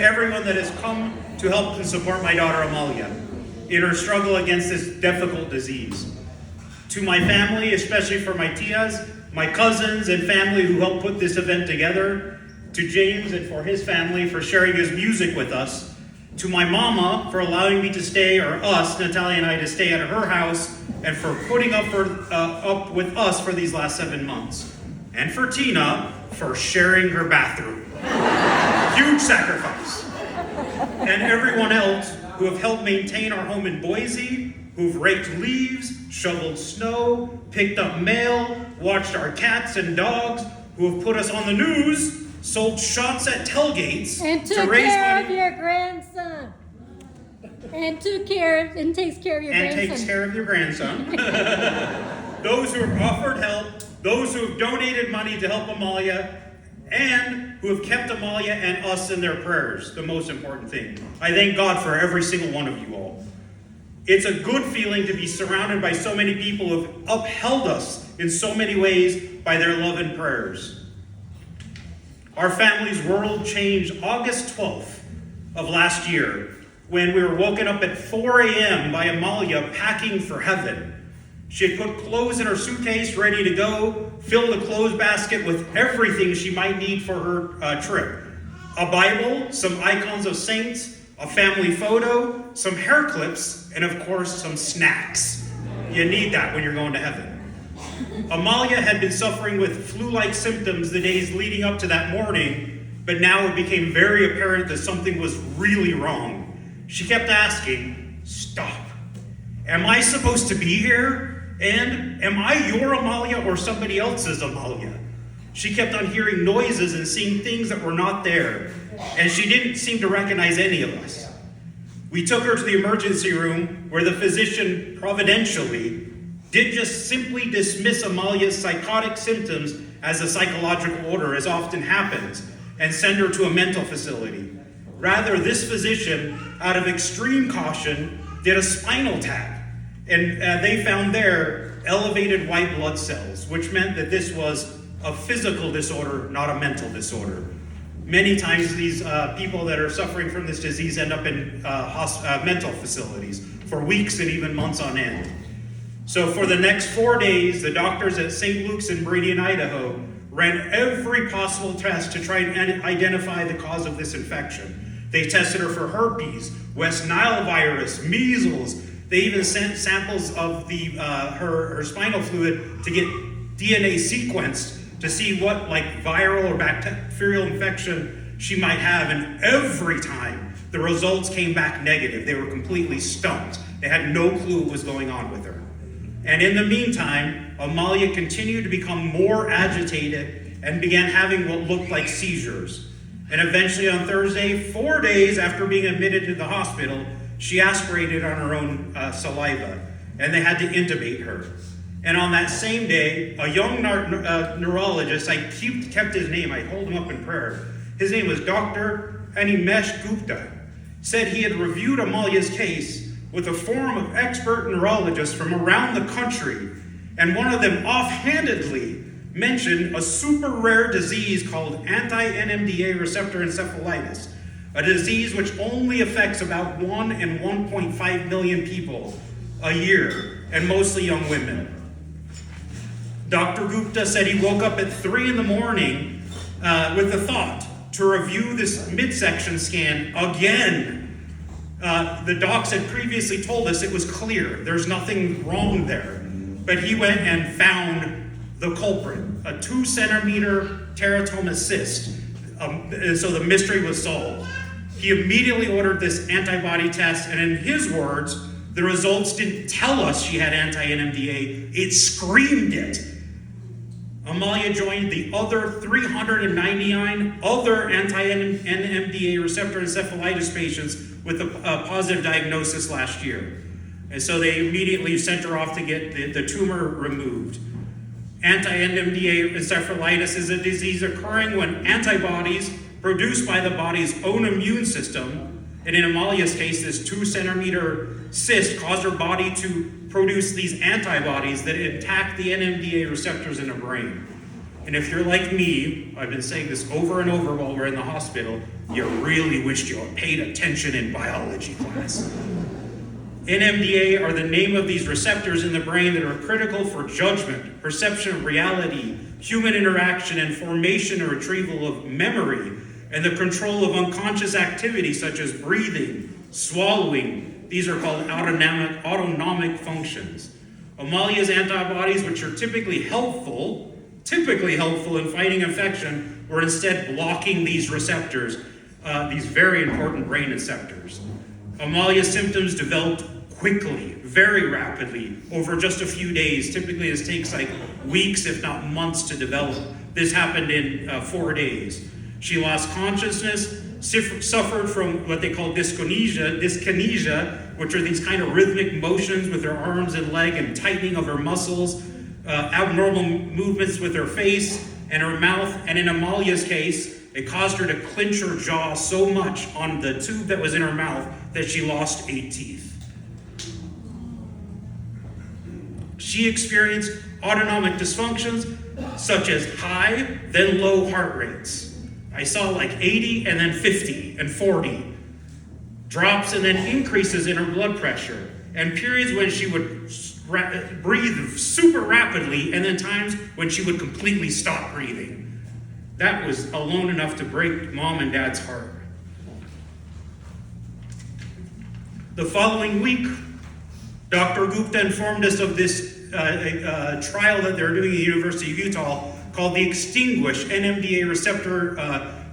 Everyone that has come to help and support my daughter Amalia in her struggle against this difficult disease. To my family, especially for my tias, my cousins and family who helped put this event together. To James and for his family for sharing his music with us. To my mama for allowing me to stay, or us, Natalia and I, to stay at her house and for putting up with us for these last 7 months. And for Tina for sharing her bathroom. Huge sacrifice. And everyone else who have helped maintain our home in Boise, who've raked leaves, shoveled snow, picked up mail, watched our cats and dogs, who have put us on the news, sold shots at tailgates and to raise money. Of your grandson. And takes care of your grandson. And takes care of your grandson. Those who have offered help, those who have donated money to help Amalia, and who have kept Amalia and us in their prayers, the most important thing. I thank God for every single one of you all. It's a good feeling to be surrounded by so many people who have upheld us in so many ways by their love and prayers. Our family's world changed August 12th of last year when we were woken up at 4 a.m. by Amalia packing for heaven. She had put clothes in her suitcase ready to go, filled a clothes basket with everything she might need for her trip. A Bible, some icons of saints, a family photo, some hair clips, and of course some snacks. You need that when you're going to heaven. Amalia had been suffering with flu-like symptoms the days leading up to that morning, but now it became very apparent that something was really wrong. She kept asking, "Stop. Am I supposed to be here? And am I your Amalia or somebody else's Amalia?" She kept on hearing noises and seeing things that were not there, and she didn't seem to recognize any of us. We took her to the emergency room where the physician providentially did just simply dismiss Amalia's psychotic symptoms as a psychological order, as often happens, and send her to a mental facility. Rather, this physician, out of extreme caution, did a spinal tap, and they found there elevated white blood cells, which meant that this was a physical disorder, not a mental disorder. Many times these people that are suffering from this disease end up in mental facilities for weeks and even months on end. So for the next 4 days, the doctors at St. Luke's in Meridian, Idaho, ran every possible test to try and identify the cause of this infection. They tested her for herpes, West Nile virus, measles. They even sent samples of her spinal fluid to get DNA sequenced to see what viral or bacterial infection she might have. And every time the results came back negative. They were completely stumped. They had no clue what was going on with her. And in the meantime, Amalia continued to become more agitated and began having what looked like seizures. And eventually on Thursday, 4 days after being admitted to the hospital, she aspirated on her own saliva, and they had to intubate her. And on that same day, a young neurologist, I kept his name, I hold him up in prayer. His name was Dr. Animesh Gupta, said he had reviewed Amalia's case with a forum of expert neurologists from around the country, and one of them offhandedly mentioned a super rare disease called anti-NMDA receptor encephalitis, a disease which only affects about 1 in 1.5 million people a year, and mostly young women. Dr. Gupta said he woke up at 3 in the morning with the thought to review this midsection scan again. The docs had previously told us it was clear. There's nothing wrong there. But he went and found the culprit, a 2-centimeter teratoma cyst. So the mystery was solved. He immediately ordered this antibody test, and in his words, the results didn't tell us she had anti-NMDA, it screamed it. Amalia joined the other 399 other anti-NMDA receptor encephalitis patients with a positive diagnosis last year. And so they immediately sent her off to get the tumor removed. Anti-NMDA encephalitis is a disease occurring when antibodies produced by the body's own immune system, and in Amalia's case, this 2-centimeter cyst caused her body to produce these antibodies that attack the NMDA receptors in the brain. And if you're like me, I've been saying this over and over while we're in the hospital, You really wished you had paid attention in biology class. NMDA are the name of these receptors in the brain that are critical for judgment, perception of reality, human interaction, and formation or retrieval of memory, and the control of unconscious activities such as breathing, swallowing. These are called autonomic functions. Amalia's antibodies, which are typically helpful in fighting infection, were instead blocking these receptors, these very important brain receptors. Amalia's symptoms developed quickly, very rapidly, over just a few days. Typically, this takes like weeks, if not months, to develop. This happened in 4 days. She lost consciousness, suffered from what they call dyskinesia, which are these kind of rhythmic motions with her arms and leg and tightening of her muscles, abnormal movements with her face and her mouth, and in Amalia's case, it caused her to clench her jaw so much on the tube that was in her mouth that she lost 8 teeth. She experienced autonomic dysfunctions such as high, then low heart rates. I saw like 80 and then 50 and 40. Drops and then increases in her blood pressure. And periods when she would breathe super rapidly, and then times when she would completely stop breathing. That was alone enough to break Mom and Dad's heart. The following week, Dr. Gupta informed us of this trial that they're doing at the University of Utah called the Extinguish NMDA receptor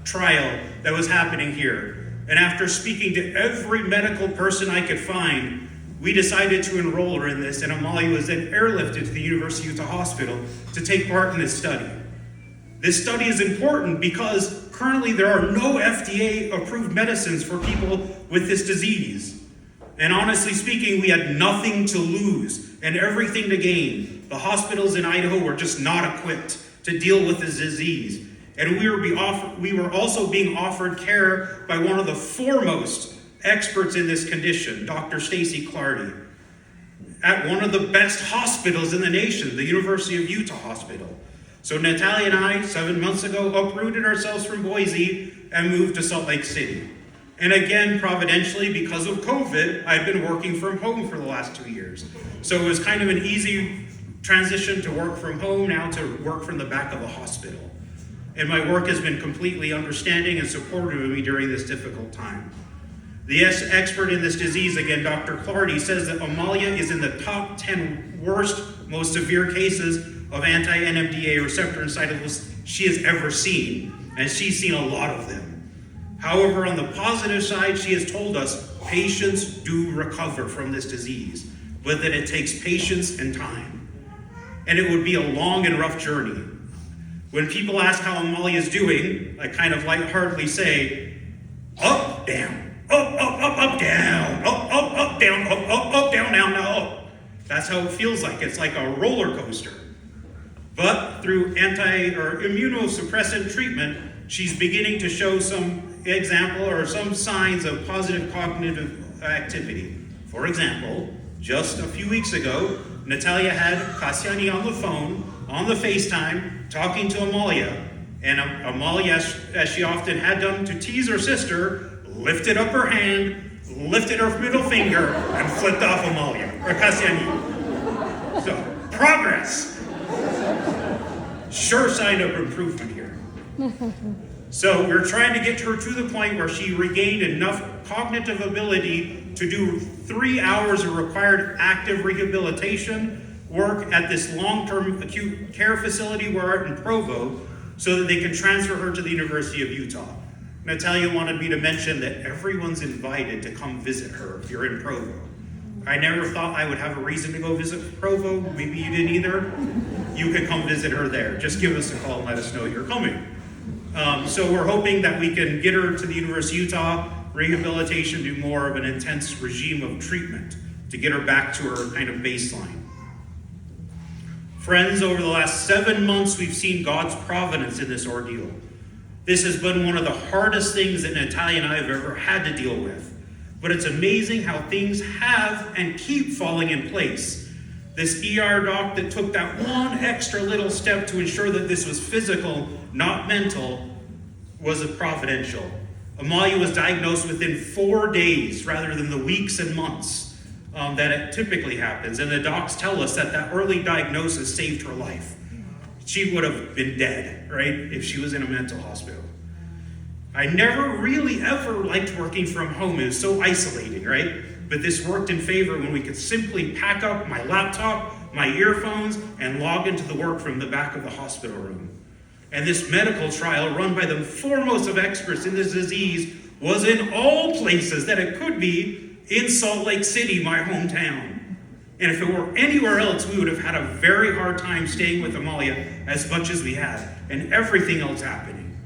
trial that was happening here. And after speaking to every medical person I could find, we decided to enroll her in this, and Amalia was then airlifted to the University of Utah Hospital to take part in this study. This study is important because currently there are no FDA-approved medicines for people with this disease. And honestly speaking, we had nothing to lose and everything to gain. The hospitals in Idaho were just not equipped to deal with this disease. And we were also being offered care by one of the foremost experts in this condition, Dr. Stacy Clardy, at one of the best hospitals in the nation, the University of Utah Hospital. So Natalia and I, 7 months ago, uprooted ourselves from Boise and moved to Salt Lake City. And again, providentially, because of COVID, I've been working from home for the last 2 years. So it was kind of an easy transition to work from home, now to work from the back of a hospital. And my work has been completely understanding and supportive of me during this difficult time. The expert in this disease, again, Dr. Clardy, says that Amalia is in the top 10 worst, most severe cases of anti-NMDA receptor incidences she has ever seen, and she's seen a lot of them. However, on the positive side, she has told us patients do recover from this disease, but that it takes patience and time. And it would be a long and rough journey. When people ask how Amalia is doing, I kind of lightheartedly say, up, down. Up, down, up, down, up, down, now, up. That's how it feels like. It's like a roller coaster. But through immunosuppressant treatment, she's beginning to show some example or some signs of positive cognitive activity. For example, just a few weeks ago, Natalia had Kassiani on the phone, on the FaceTime, talking to Amalia. And Amalia, as she often had done to tease her sister, lifted up her hand, lifted her middle finger, and flipped off Amalia, or Kassiani. So, progress. Sure sign of improvement here. So we're trying to get her to the point where she regained enough cognitive ability to do 3 hours of required active rehabilitation work at this long-term acute care facility we're at in Provo, so that they can transfer her to the University of Utah. Natalia wanted me to mention that everyone's invited to come visit her if you're in Provo. I never thought I would have a reason to go visit Provo. Maybe you didn't either. You can come visit her there. Just give us a call and let us know you're coming. So we're hoping that we can get her to the University of Utah, rehabilitation, do more of an intense regime of treatment to get her back to her kind of baseline. Friends, over the last 7 months, we've seen God's providence in this ordeal. This has been one of the hardest things that Natalia and I have ever had to deal with. But it's amazing how things have and keep falling in place. This ER doc that took that one extra little step to ensure that this was physical, not mental, was providential. Amalia was diagnosed within 4 days rather than the weeks and months that it typically happens. And the docs tell us that that early diagnosis saved her life. She would have been dead, right, if she was in a mental hospital. I never really ever liked working from home. It was so isolating, right? But this worked in favor when we could simply pack up my laptop, my earphones, and log into the work from the back of the hospital room. And this medical trial, run by the foremost of experts in this disease, was in all places that it could be in Salt Lake City, my hometown. And if it were anywhere else, we would have had a very hard time staying with Amalia as much as we had, and everything else happening.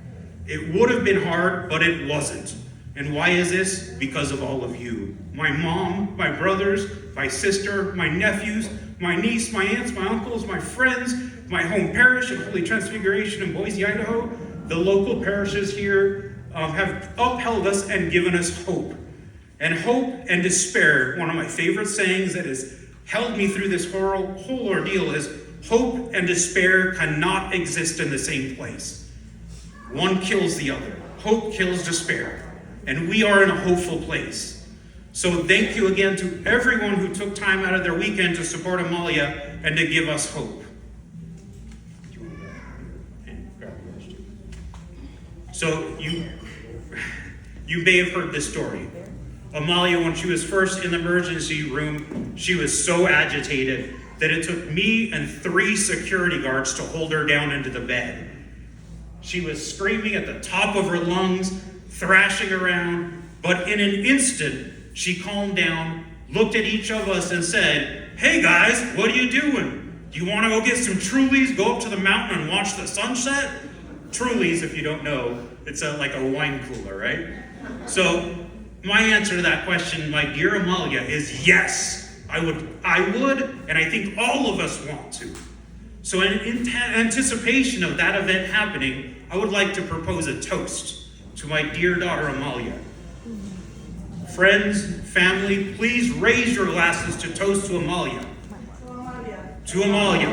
It would have been hard, but it wasn't. And why is this? Because of all of you. My mom, my brothers, my sister, my nephews, my niece, my aunts, my uncles, my friends, my home parish of Holy Transfiguration in Boise, Idaho. The local parishes here have upheld us and given us hope. And hope and despair, one of my favorite sayings that has held me through this whole ordeal is, hope and despair cannot exist in the same place. One kills the other. Hope kills despair. And we are in a hopeful place. So thank you again to everyone who took time out of their weekend to support Amalia and to give us hope. So you may have heard this story. Amalia, when she was first in the emergency room, she was so agitated that it took me and 3 security guards to hold her down into the bed. She was screaming at the top of her lungs, thrashing around, but in an instant, she calmed down, looked at each of us and said, "Hey guys, what are you doing? Do you want to go get some Trulies, go up to the mountain and watch the sunset?" Trulies, if you don't know, it's like a wine cooler, right? So my answer to that question, my dear Amalia, is yes. I would, and I think all of us want to. So in anticipation of that event happening, I would like to propose a toast to my dear daughter Amalia. Friends, family, please raise your glasses to toast to Amalia. To Amalia.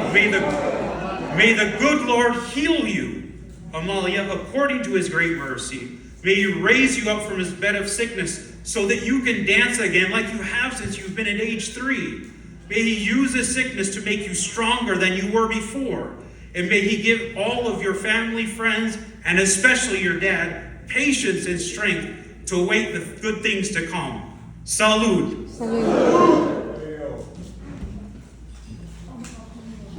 May the good Lord heal you, Amalia, according to his great mercy. May he raise you up from his bed of sickness so that you can dance again like you have since you've been at age 3. May he use this sickness to make you stronger than you were before. And may he give all of your family, friends, and especially your dad, patience and strength to await the good things to come. Salud. Salud.